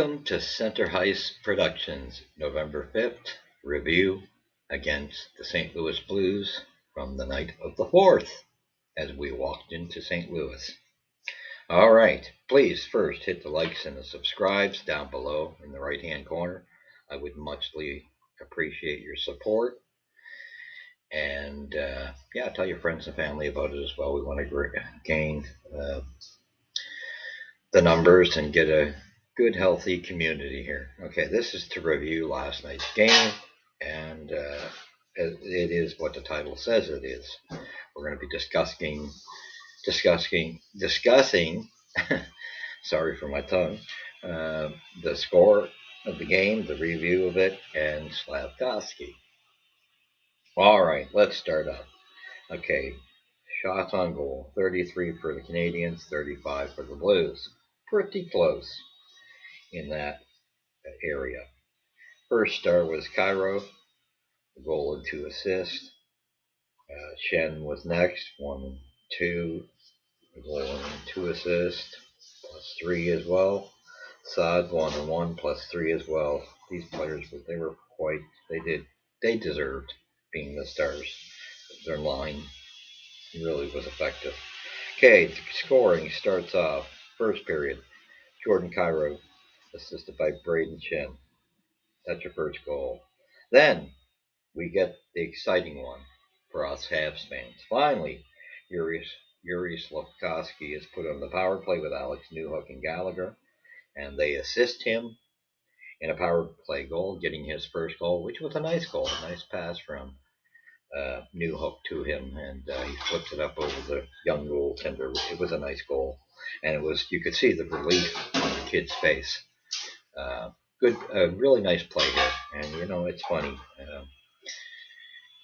Welcome to Center Hice Productions, November 5th, review against the St. Louis Blues from the night of the 4th as we walked into St. Louis. All right, please first hit the likes and the subscribes down below in the right-hand corner. I would muchly appreciate your support. And tell your friends and family about it as well. We want to gain the numbers and get a good, healthy community here. Okay, this is to review last night's game, and it is what the title says it is. We're going to be discussing. Sorry for my tongue. The score of the game, the review of it, and Slav. All right, let's start up. Okay, shots on goal: 33 for the Canadians, 35 for the Blues. Pretty close in that area. First star was Cairo, a goal and 2 assists. Shen was next, 1-2, a goal and 2 assists, plus 3 as well. Saad 1-1, plus 3 as well. These players, they deserved being the stars. Their line really was effective. Okay, the scoring starts off. First period, Jordan Cairo, assisted by Braden Shen. That's your first goal. Then we get the exciting one for us Habs fans. Finally, Yuri Slafkovsky is put on the power play with Alex Newhook and Gallagher, and they assist him in a power play goal, getting his first goal, which was a nice goal, a nice pass from Newhook to him, and he flips it up over the young goaltender. It was a nice goal, and you could see the relief on the kid's face. Really nice play here, and it's funny.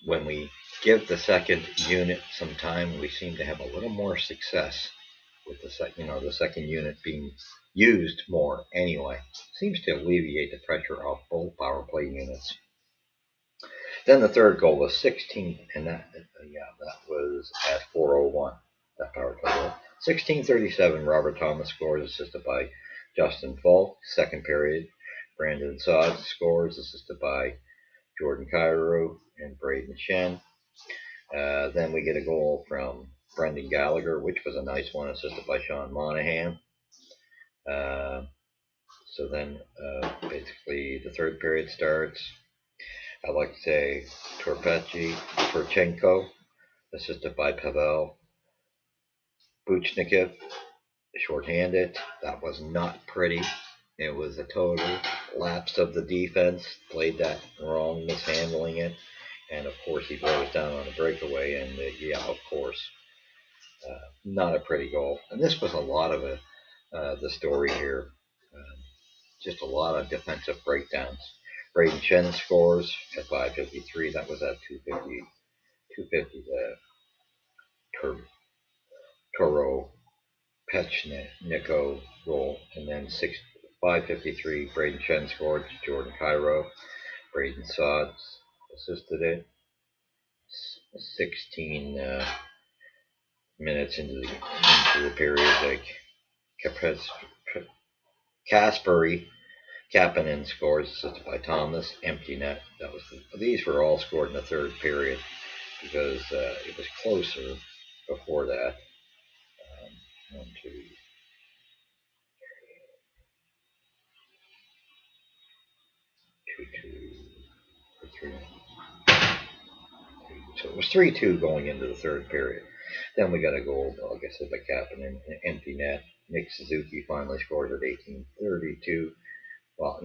When we give the second unit some time, we seem to have a little more success with the second unit being used more anyway. Seems to alleviate the pressure off both power play units. Then the third goal was 16, and that was at 4:01. That power play goal. 16:37. Robert Thomas scores, assisted by Justin Falk. Second period, Brandon Saad scores, assisted by Jordan Cairo and Braden Shen. Then we get a goal from Brendan Gallagher, which was a nice one, assisted by Sean Monahan. So then basically the third period starts. Alexei Turchenko, assisted by Pavel Buchnikov, shorthanded. That was not pretty. It was a total lapse of the defense. Played that wrong, mishandling it. And of course he goes down on a breakaway, and of course, not a pretty goal. And this was a lot of the story here. Just a lot of defensive breakdowns. Braden Shen scores at 5:53. That was at 250. The Toro Pechniko goal, and then 5:53. Braden Shen scored to Jordan Cairo. Braden Saad assisted it. 16 minutes into the period, like Kasperi Kapanen scores, assisted by Thomas. Empty net. These were all scored in the third period because it was closer before that. 1, 2, 3. So it was 3-2 going into the third period. Then we got a goal, like I said, by Kapanen, an empty net. Nick Suzuki finally scored at 18:32. Well,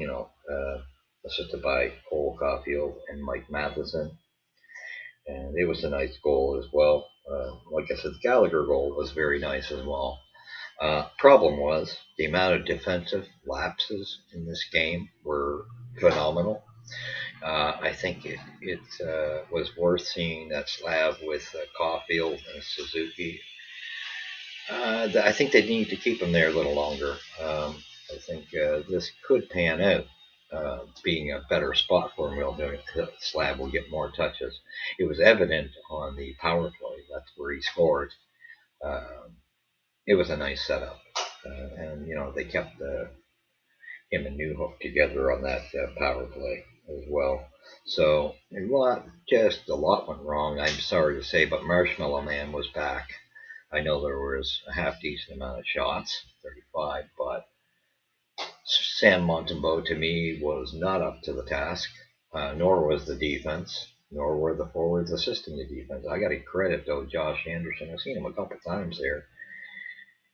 assisted by Cole Caulfield and Mike Matheson. And it was a nice goal as well. Like I said, the Gallagher goal was very nice as well. Problem was the amount of defensive lapses in this game were phenomenal. I think it was worth seeing that Slav with Caulfield and Suzuki. I think they need to keep him there a little longer. I think this could pan out. Being a better spot for him, Slav will get more touches. It was evident on the power play. That's where he scored. It was a nice setup, and they kept him and Newhook together on that power play as well. So just a lot went wrong. I'm sorry to say, but Marshmallow Man was back. I know there was a half decent amount of shots, 35, but San Montembeau to me was not up to the task, nor was the defense, nor were the forwards assisting the defense. I got to credit though Josh Anderson. I've seen him a couple times there.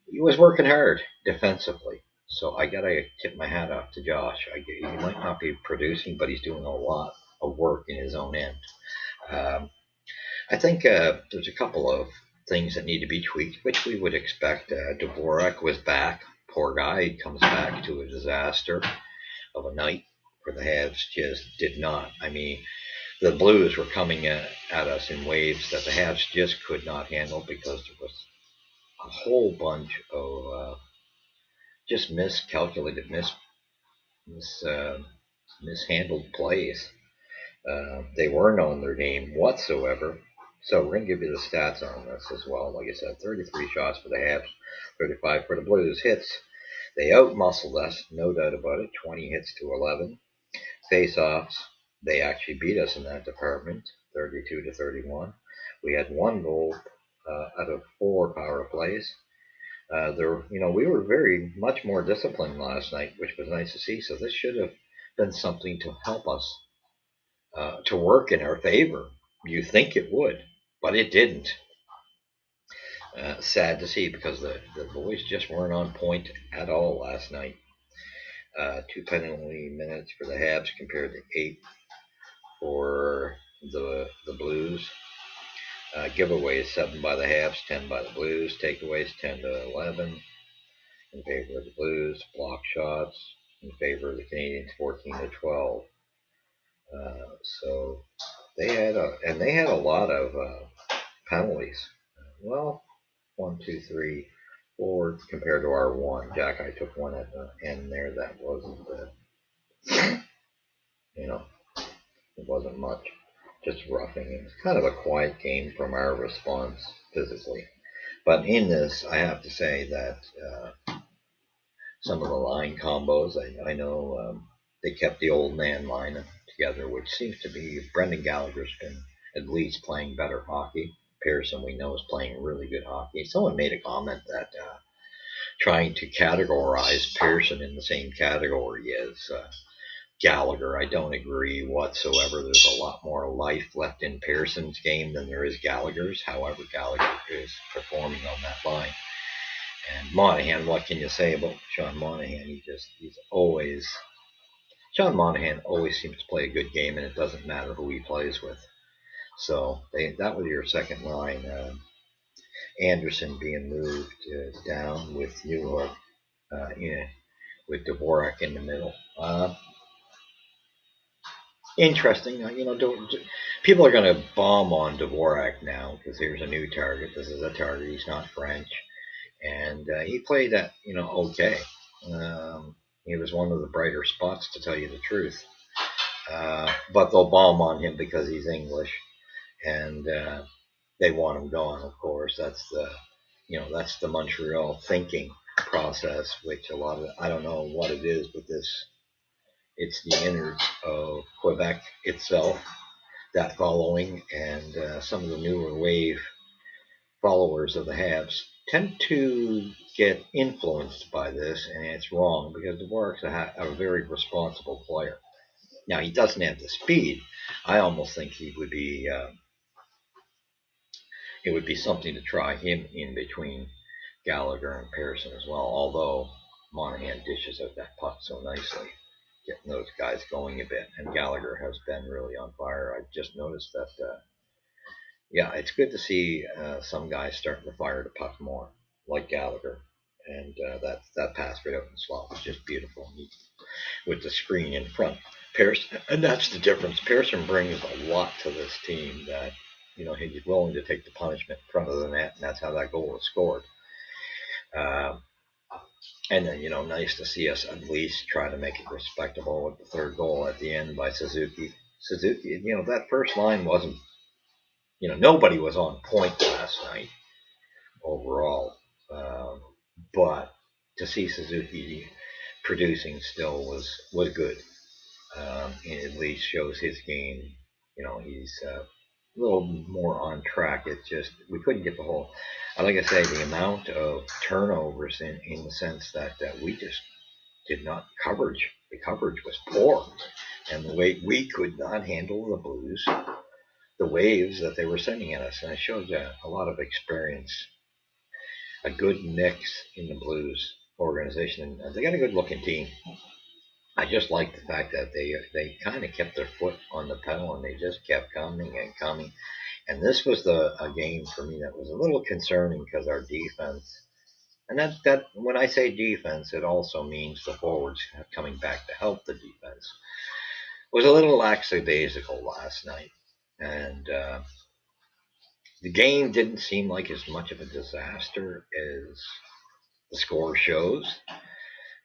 He was working hard defensively. So I gotta tip my hat off to Josh. He might not be producing, but he's doing a lot of work in his own end. Um, I think there's a couple of things that need to be tweaked, which we would expect. Dvorak was back. Poor guy. He comes back to a disaster of a night for the Habs. Just did not. I mean, the Blues were coming at us in waves that the Habs just could not handle because there was a whole bunch of just miscalculated, mis, uh, mishandled plays. They weren't on their game whatsoever. So we're going to give you the stats on this as well. Like I said, 33 shots for the Habs, 35 for the Blues. Hits, they outmuscled us, no doubt about it. 20 hits to 11. Face-offs, they actually beat us in that department, 32 to 31. We had one goal out of 4 power plays. We were very much more disciplined last night, which was nice to see. So this should have been something to help us to work in our favor. You think it would, but it didn't. Sad to see because the boys just weren't on point at all last night. 2 penalty minutes for the Habs compared to 8 for the Blues. Giveaways 7 by the Habs, 10 by the Blues. Takeaways 10 to 11 in favor of the Blues. Block shots in favor of the Canadians 14 to 12. So they had a lot of penalties. Well, 1, 2, 3, 4 compared to our 1. Jack, I took one at the end there. That wasn't, it wasn't much. Just roughing. It was kind of a quiet game from our response physically. But in this, I have to say that some of the line combos, I know they kept the old man line together, which seems to be Brendan Gallagher's been at least playing better hockey. Pearson, we know, is playing really good hockey. Someone made a comment that trying to categorize Pearson in the same category as Gallagher, I don't agree whatsoever. There's a lot more life left in Pearson's game than there is Gallagher's. However, Gallagher is performing on that line. And Monahan, what can you say about Sean Monahan? Sean Monahan always seems to play a good game, and it doesn't matter who he plays with. So that was your second line. Anderson being moved down with Newhook, with Dvorak in the middle. Interesting. People are going to bomb on Dvorak now because here's a new target. This is a target. He's not French. And he played that, okay. He was one of the brighter spots, to tell you the truth. But they'll bomb on him because he's English. And they want him gone, of course. That's the Montreal thinking process, which I don't know what it is, but it's the innards of Quebec itself, that following, and some of the newer wave followers of the Habs tend to get influenced by this, and it's wrong because Dvorak's a very responsible player. Now, he doesn't have the speed. I almost think he would be it would be something to try him in between Gallagher and Pearson as well, although Monahan dishes out that puck so nicely, getting those guys going a bit, and Gallagher has been really on fire. I've just noticed that, it's good to see some guys starting to fire the puck more, like Gallagher, and that pass right out in the slot was just beautiful, with the screen in front. Pearson, and that's the difference. Pearson brings a lot to this team that, he's willing to take the punishment in front of the net, and that's how that goal was scored. And then, nice to see us at least try to make it respectable with the third goal at the end by Suzuki. That first line wasn't, nobody was on point last night overall. But to see Suzuki producing still was good. And at least shows his game. He's a little more on track. It's just we couldn't get the whole. Like I say, the amount of turnovers in the sense that we just did not coverage. The coverage was poor, and the way we could not handle the Blues, the waves that they were sending at us, and it showed a lot of experience, a good mix in the Blues organization, and they got a good looking team. I just like the fact that they kind of kept their foot on the pedal and they just kept coming and coming. And this was a game for me that was a little concerning because our defense, and that when I say defense, it also means the forwards coming back to help the defense, was a little lackadaisical last night. And the game didn't seem like as much of a disaster as the score shows.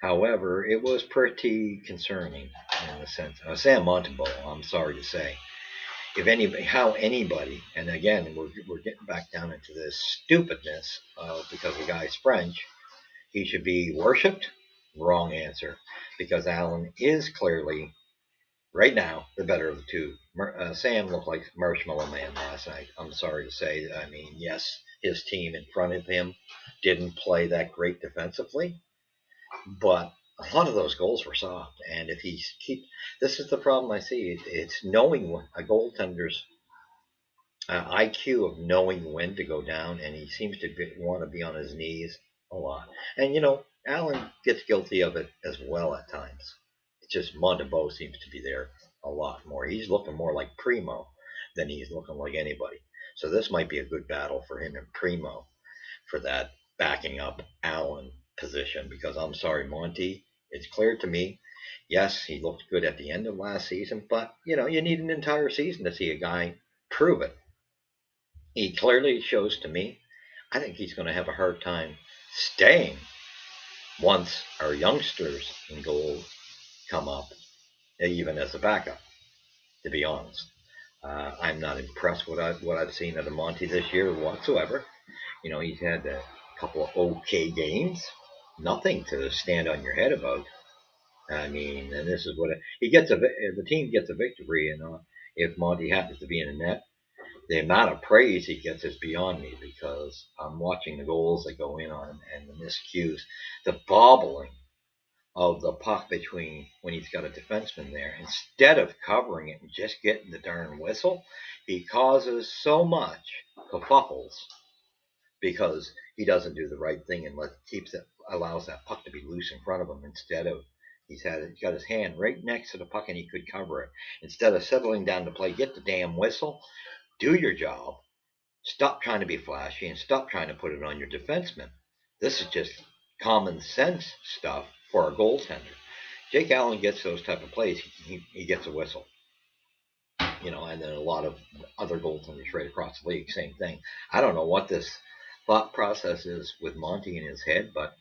However, it was pretty concerning in the sense. Sam Montembeau, I'm sorry to say, if anybody, how anybody, and again, we're getting back down into this stupidness because the guy's French, he should be worshipped. Wrong answer, because Allen is clearly right now the better of the two. Sam looked like Marshmallow Man last night. I'm sorry to say. I mean, yes, his team in front of him didn't play that great defensively. But a lot of those goals were soft, and if he keep, this is the problem I see. It's knowing a goaltender's IQ of knowing when to go down, and he seems to want to be on his knees a lot. And Allen gets guilty of it as well at times. It's just Montembeau seems to be there a lot more. He's looking more like Primo than he's looking like anybody. So this might be a good battle for him and Primo for that backing up Allen position, because I'm sorry, Monty, it's clear to me. Yes, he looked good at the end of last season, but you need an entire season to see a guy prove it. He clearly shows to me. I think he's going to have a hard time staying once our youngsters in goal come up, even as a backup. To be honest, I'm not impressed with what I've seen of the Monty this year whatsoever. He's had a couple of okay games, nothing to stand on your head about. I mean, and this is what he gets the team gets a victory, if Monty happens to be in the net, the amount of praise he gets is beyond me, because I'm watching the goals that go in on him and the miscues, the bobbling of the puck between when he's got a defenseman there. Instead of covering it and just getting the darn whistle, he causes so much kerfuffles because he doesn't do the right thing and allows that puck to be loose in front of him. Instead of he's got his hand right next to the puck and he could cover it. Instead of settling down to play, get the damn whistle, do your job, stop trying to be flashy, and stop trying to put it on your defenseman. This is just common sense stuff for a goaltender. Jake Allen gets those type of plays, he gets a whistle. And then a lot of other goaltenders right across the league, same thing. I don't know what this thought process is with Monty in his head, but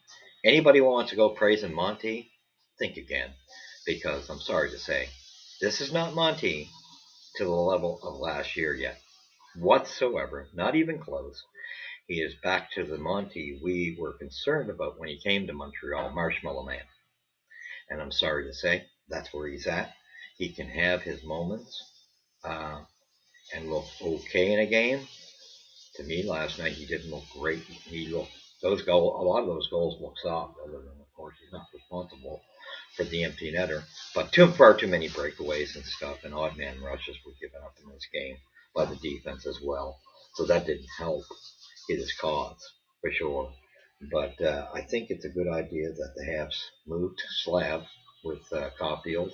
anybody who wants to go praising Monty, think again, because I'm sorry to say, this is not Monty to the level of last year yet, whatsoever, not even close. He is back to the Monty we were concerned about when he came to Montreal, Marshmallow Man. And I'm sorry to say, that's where he's at. He can have his moments and look okay in a game. To me, last night he didn't look great. A lot of those goals look soft. Other than, of course, he's not responsible for the empty netter, but far too many breakaways and stuff, and odd man rushes were given up in this game by the defense as well. So that didn't help his cause for sure. But I think it's a good idea that the Habs moved Slav with Caulfield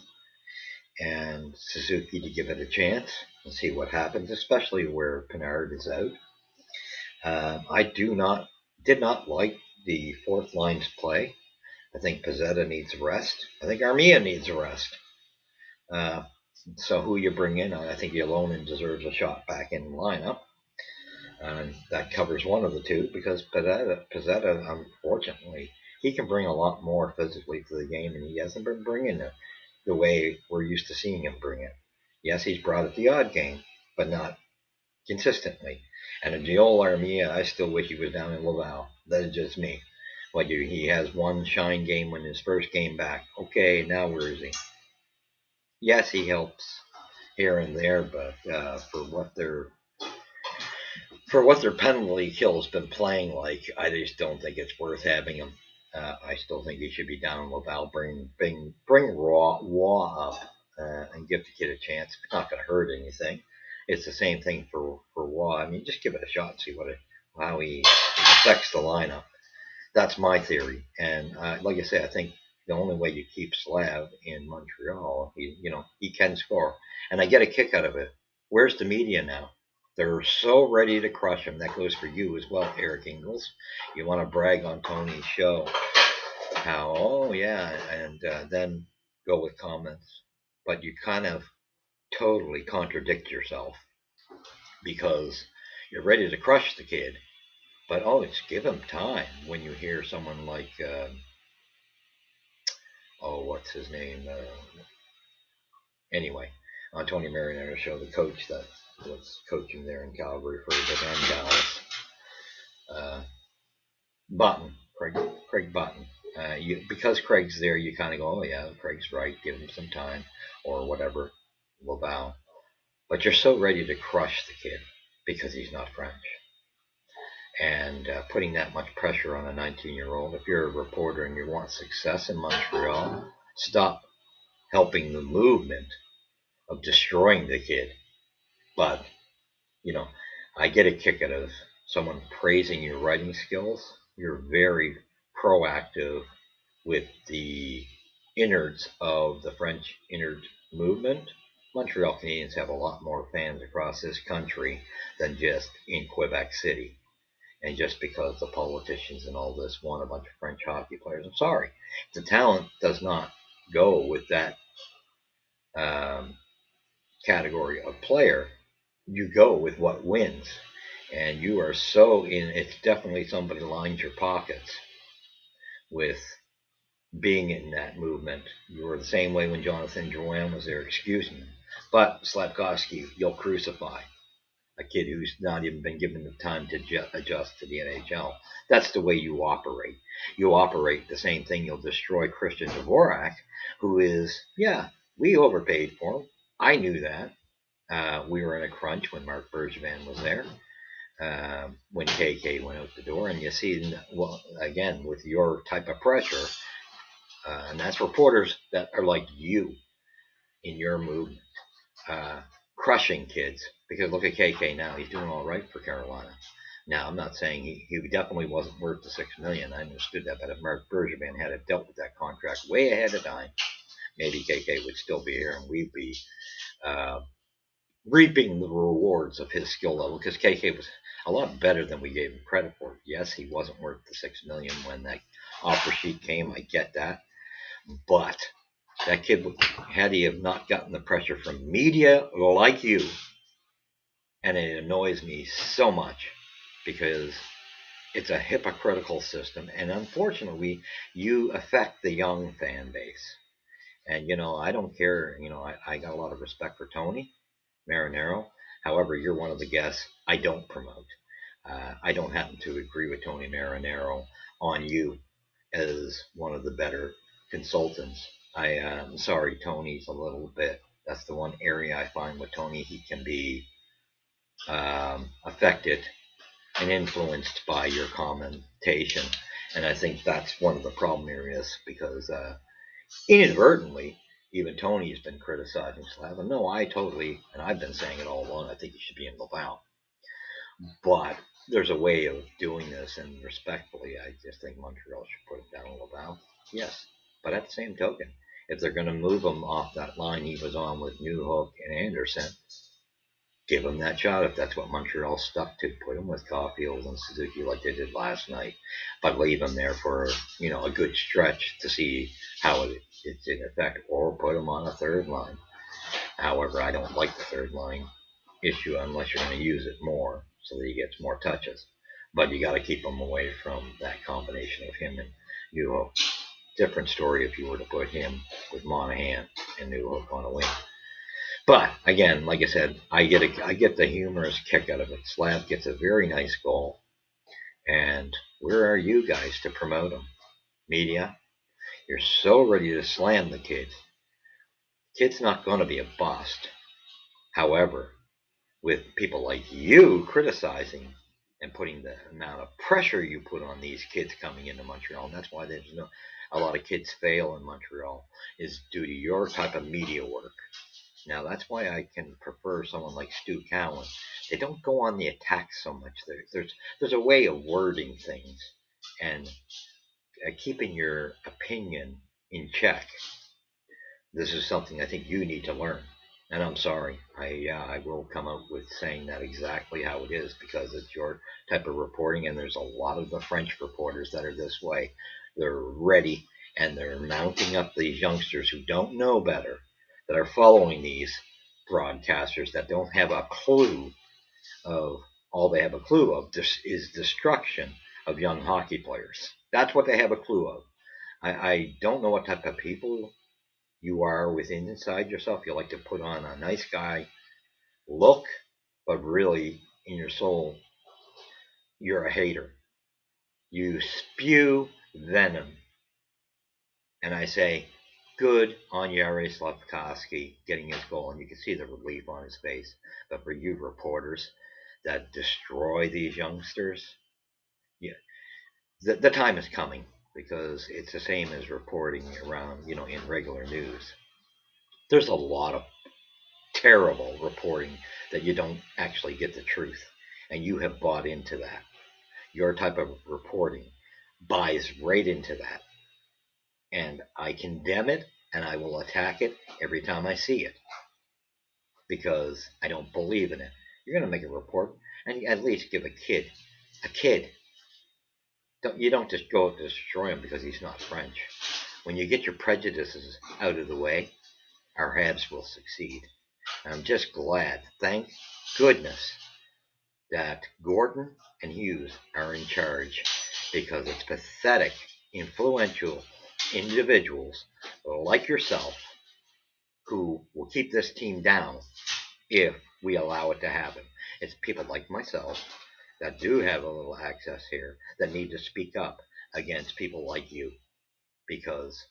and Suzuki to give it a chance and see what happens, especially where Pinard is out. I did not like the fourth line's play. I think Pizzetta needs a rest. I think Armia needs a rest. So who you bring in, I think Yolonen deserves a shot back in the lineup. And that covers one of the two, because Pizzetta, unfortunately, he can bring a lot more physically to the game, and he hasn't been bringing it the way we're used to seeing him bring it. Yes, he's brought it the odd game, but not consistently. And in Joel Armia, I still wish he was down in Laval. That is just me. He has one shine game when his first game back. Okay, now where is he? Yes, he helps here and there, but for what their penalty kill has been playing like, I just don't think it's worth having him. I still think he should be down Laval. Bring Waugh up and give the kid a chance. It's not going to hurt anything. It's the same thing for Waugh. I mean, just give it a shot and see how he affects the lineup. That's my theory. And like I say, I think the only way you keep Slav in Montreal, he can score, and I get a kick out of it. Where's the media now? They're so ready to crush him. That goes for you as well, Eric Ingles. You want to brag on Tony's show, how oh yeah, and then go with comments, but you kind of totally contradict yourself because you're ready to crush the kid, but it's give him time. When you hear someone like what's his name? Anyway, on Tony Marinaro's show, the coach that was coaching there in Calgary for the Van Dallas, Button, Craig Button. Because Craig's there, you kind of go, oh yeah, Craig's right, give him some time, or whatever, Laval. But you're so ready to crush the kid because he's not French. And putting that much pressure on a 19-year-old, if you're a reporter and you want success in Montreal, stop helping the movement of destroying the kid. But, I get a kick out of someone praising your writing skills. You're very proactive with the innards of the French innard movement. Montreal Canadiens have a lot more fans across this country than just in Quebec City. And just because the politicians and all this want a bunch of French hockey players, I'm sorry. The talent does not go with that category of player. You go with what wins. And you are it's definitely somebody lines your pockets with being in that movement. You were the same way when Jonathan Drouin was there, excuse me. But Slavkovsky, you'll crucify a kid who's not even been given the time to adjust to the NHL. That's the way you operate. You operate the same thing. You'll destroy Christian Dvorak, who is, we overpaid for him. I knew that. We were in a crunch when Marc Bergevin was there. When KK went out the door, and you see, well, again, with your type of pressure, and that's reporters that are like you in your movement, crushing kids. Because look at KK now; he's doing all right for Carolina. Now, I'm not saying he definitely wasn't worth the $6 million. I understood that, but if Marc Bergevin had dealt with that contract way ahead of time, maybe KK would still be here, and we'd be reaping the rewards of his skill level. Because KK was a lot better than we gave him credit for. Yes, he wasn't worth the $6 million when that offer sheet came. I get that, but that kid, had he have not gotten the pressure from media like you, and it annoys me so much because it's a hypocritical system, and unfortunately, you affect the young fan base. And I don't care. I got a lot of respect for Tony Marinaro. However, you're one of the guests I don't promote. I don't happen to agree with Tony Marinaro on you as one of the better consultants. I'm sorry, Tony's a little bit. That's the one area I find with Tony, he can be affected and influenced by your commentation. And I think that's one of the problem areas because inadvertently, even Tony has been criticizing Slav. And no, and I've been saying it all along, I think he should be in Laval. But there's a way of doing this, and respectfully, I just think Montreal should put it down in Laval. Yes, but at the same token, if they're going to move him off that line he was on with Newhook and Anderson, give him that shot if that's what Montreal stuck to. Put him with Caulfield and Suzuki like they did last night, but leave him there for a good stretch to see how it's in effect, or put him on a third line. However, I don't like the third line issue unless you're going to use it more so that he gets more touches. But you got to keep him away from that combination of him and Newhook. Different story if you were to put him with Monahan and Newhook on a wing. But again, like I said, I get the humorous kick out of it. Slav gets a very nice goal, and Where are you guys to promote them? Media, you're so ready to slam the kid. Kid's not going to be a bust. However, with people like you criticizing and putting the amount of pressure you put on these kids coming into Montreal, and that's why there's a lot of kids fail in Montreal, is due to your type of media work. Now that's why I can prefer someone like Stu Cowan. They don't go on the attack so much. There's a way of wording things and keeping your opinion in check. This is something I think you need to learn. And I'm sorry, I will come out with saying that exactly how it is because it's your type of reporting, and there's a lot of the French reporters that are this way. They're ready, and they're mounting up these youngsters who don't know better, that are following these broadcasters that don't have a clue of all they have a clue of is destruction of young hockey players. That's what they have a clue of. I don't know what type of people you are within inside yourself. You like to put on a nice guy look, but really in your soul, you're a hater. You spew venom. And I say, good on Yari Slavkovsky getting his goal, and you can see the relief on his face. But for you reporters that destroy these youngsters, yeah, the time is coming because it's the same as reporting around, in regular news. There's a lot of terrible reporting that you don't actually get the truth. And you have bought into that. Your type of reporting buys right into that. And I condemn it and I will attack it every time I see it because I don't believe in it. You're going to make a report and at least give a kid. You don't just go to destroy him because he's not French. When you get your prejudices out of the way, our Habs will succeed. I'm just glad, thank goodness, that Gordon and Hughes are in charge because it's pathetic, influential individuals like yourself who will keep this team down if we allow it to happen. It's people like myself that do have a little access here that need to speak up against people like you because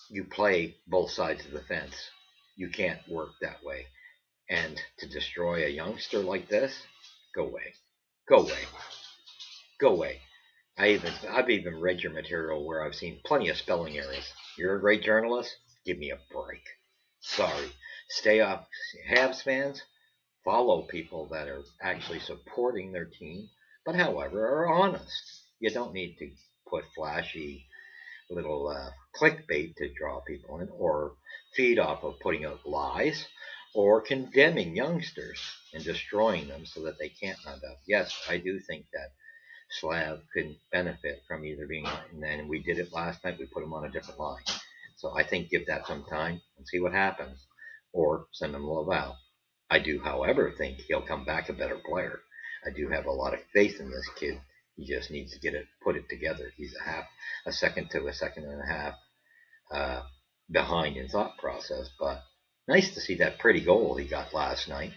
you play both sides of the fence. You can't work that way. And to destroy a youngster like this, go away. Go away. Go away. I've even read your material where I've seen plenty of spelling errors. You're a great journalist. Give me a break. Sorry. Stay off. Habs fans, follow people that are actually supporting their team, but however are honest. You don't need to put flashy little clickbait to draw people in, or feed off of putting out lies, or condemning youngsters and destroying them so that they can't mount up. Yes, I do think that Slav could benefit from either being, and then we did it last night, we put him on a different line. So I think give that some time and see what happens, or send him Laval. I do, however, think he'll come back a better player. I do have a lot of faith in this kid. He just needs to put it together. He's a second to a second and a half behind in thought process. But nice to see that pretty goal he got last night.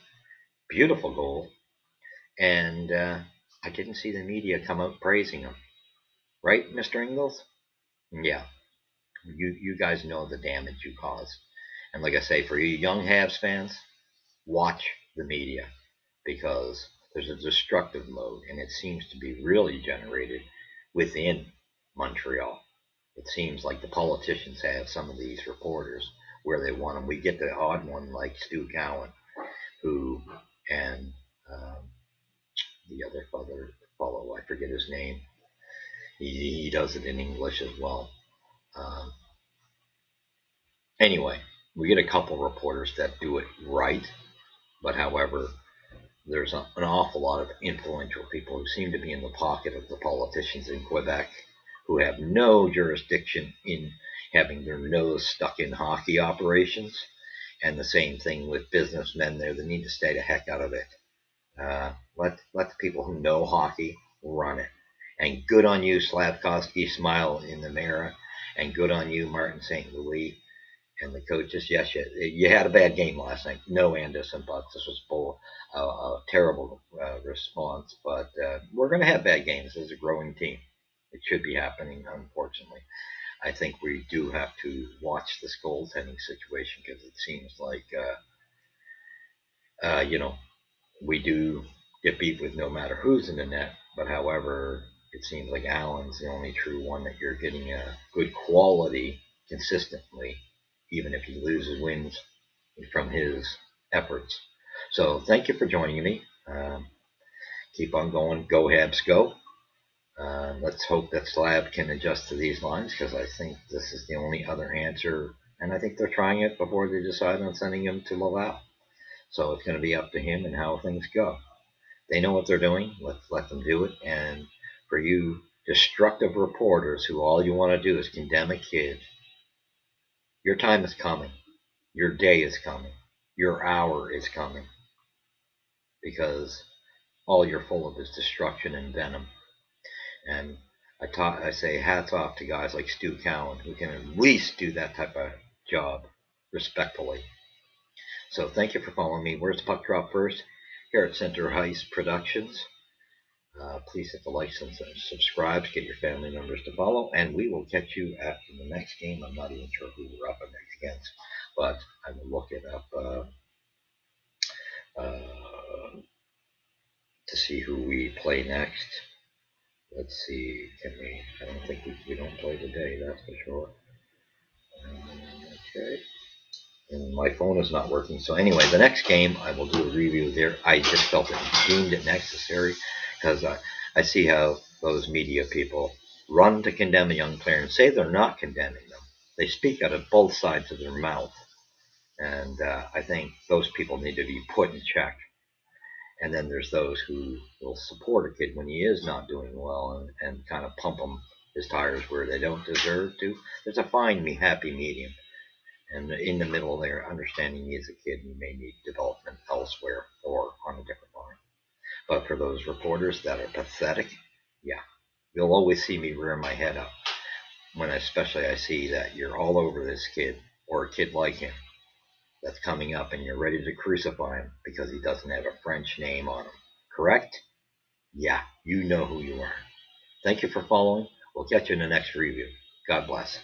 Beautiful goal. And I didn't see the media come out praising him. Right, Mr. Ingles? Yeah. You guys know the damage you caused. And like I say, for you young Habs fans, watch the media because there's a destructive mode and it seems to be really generated within Montreal. It seems like the politicians have some of these reporters where they want them. We get the odd one like Stu Cowan, who, and the other fellow, I forget his name. He does it in English as well. Um, anyway, we get a couple reporters that do it right, but however, there's an awful lot of influential people who seem to be in the pocket of the politicians in Quebec who have no jurisdiction in having their nose stuck in hockey operations. And the same thing with businessmen there. They need to stay the heck out of it. Let the people who know hockey run it. And good on you, Slavkovsky, smile in the mirror. And good on you, Martin St. Louis. And the coaches, yes, you had a bad game last night. No Anderson bucks. This was a terrible response. But we're going to have bad games as a growing team. It should be happening, unfortunately. I think we do have to watch this goaltending situation because it seems like, you know, we do get beat with no matter who's in the net. But however, it seems like Allen's the only true one that you're getting a good quality consistently, even if he loses wins from his efforts. So thank you for joining me. Keep on going. Go Habs, go. Let's hope that Slav can adjust to these lines because I think this is the only other answer. And I think they're trying it before they decide on sending him to Laval. So it's going to be up to him and how things go. They know what they're doing. Let's let them do it. And for you destructive reporters who all you want to do is condemn a kid, your time is coming. Your day is coming. Your hour is coming. Because all you're full of is destruction and venom. And I say hats off to guys like Stu Cowan who can at least do that type of job respectfully. So thank you for following me. Where's the puck drop first? Here at Center Hice Productions. Please hit the likes and subscribe to get your family members to follow. And we will catch you after the next game. I'm not even sure who we're up against, but I will look it up to see who we play next. Let's see. I don't think we don't play today. That's for sure. Okay. And my phone is not working. So anyway, the next game I will do a review there. I just felt it deemed it necessary because I see how those media people run to condemn a young player and say they're not condemning them. They speak out of both sides of their mouth. And I think those people need to be put in check. And then there's those who will support a kid when he is not doing well and kind of pump his tires where they don't deserve to. There's a fine, happy medium. And in the middle there, understanding he is a kid and he may need development elsewhere or on a different line. But for those reporters that are pathetic, yeah, you'll always see me rear my head up when especially I see that you're all over this kid or a kid like him that's coming up and you're ready to crucify him because he doesn't have a French name on him. Correct? Yeah, you know who you are. Thank you for following. We'll catch you in the next review. God bless.